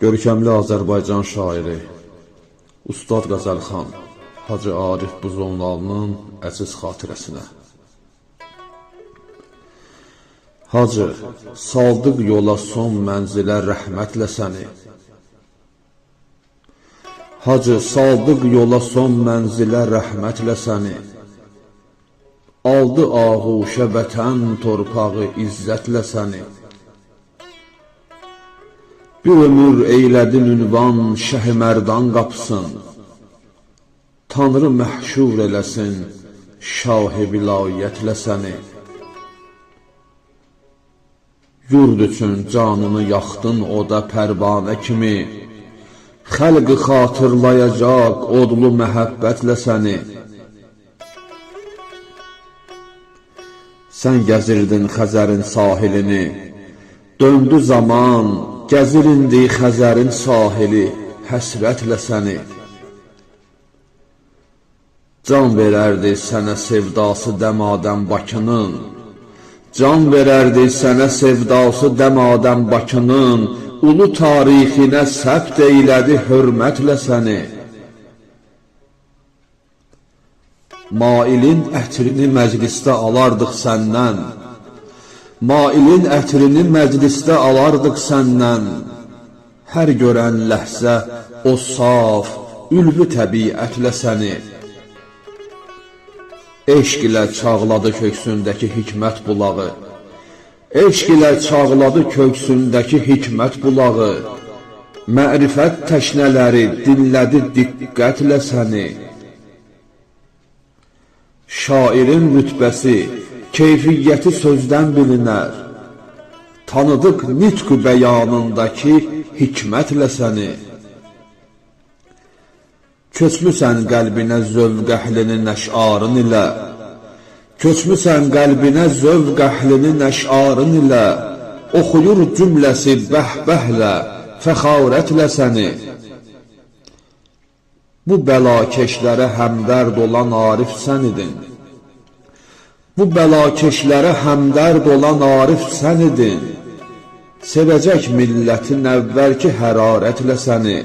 Görkəmli Azərbaycan şairi Ustad Qəzəlxan Hacı Arif Buzovnalının əziz xatirəsinə. Hacı, saldıq yola son mənzilə rəhmətlə səni. Hacı, saldıq yola son mənzilə rəhmətlə səni. Aldı ağuşə vətən torpağı izzətlə səni. Bir ömür eylədin ünvan Şəh-i Mərdan qapısın. Tanrı məhşur eləsin şah-ı vilayətlə səni. Yurd üçün canını yaxdın oda pərvanə kimi. Xəlqi xatırlayacaq odlu məhəbbətlə səni. Sən gəzirdin Xəzərin sahilini. Döndü zaman gəzir indi Xəzərin sahili həsrətlə səni. Can verərdi sənə sevdası dəmadəm Bakının. Can verərdi sənə sevdası dəmadəm Bakının. Ulu tarixinə səbt eylədi hörmətlə səni. Mailin ətrini məclisdə alardıq səndən. Mailin ətrini məclisdə alardıq səndən. Hər görən ləhzə o saf, ülvü təbiətlə səni. Eşq ilə çağladı köksündəki hikmət bulağı. Eşq ilə çağladı köksündəki hikmət bulağı. Mərifət təşnələri dinlədi diqqətlə səni. Şairin rütbəsi, keyfiyyəti sözdən bilinər. Tanıdıq nitq bəyanındakı hikmətlə səni. Köçmüsən qəlbinə zövq əhlinin əşarın ilə. Köçmüsən qəlbinə zövq əhlinin əşarın ilə. Oxuyur cümləsi bəhbəhlə, fəxarətlə səni. Bu bəlakeşlərə həmdərd olan Arif sən idin. Bu bəlakeşlərə həmdərd olan Arif sən idin. Sevəcək millətin əvvəlki hərarətlə səni.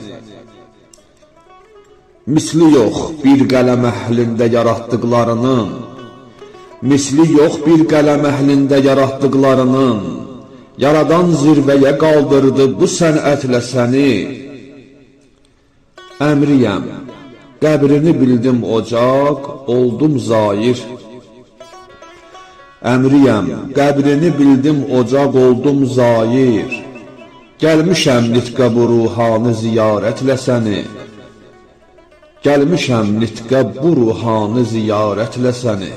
Misli yox bir qələm əhlində yaratdıqlarının. Misli yox bir qələm əhlində yaratdıqlarının. Yaradan zirvəyə qaldırdı bu sənətlə səni. Əmriyəm, qəbrini bildim ocaq, oldum zahir. Əmriyəm, qəbrini bildim ocaq, oldum zahir. Gəlmişəm nitqə bu ruhanı ziyarətlə səni. Gəlmişəm nitqə bu ruhanı ziyarətlə səni.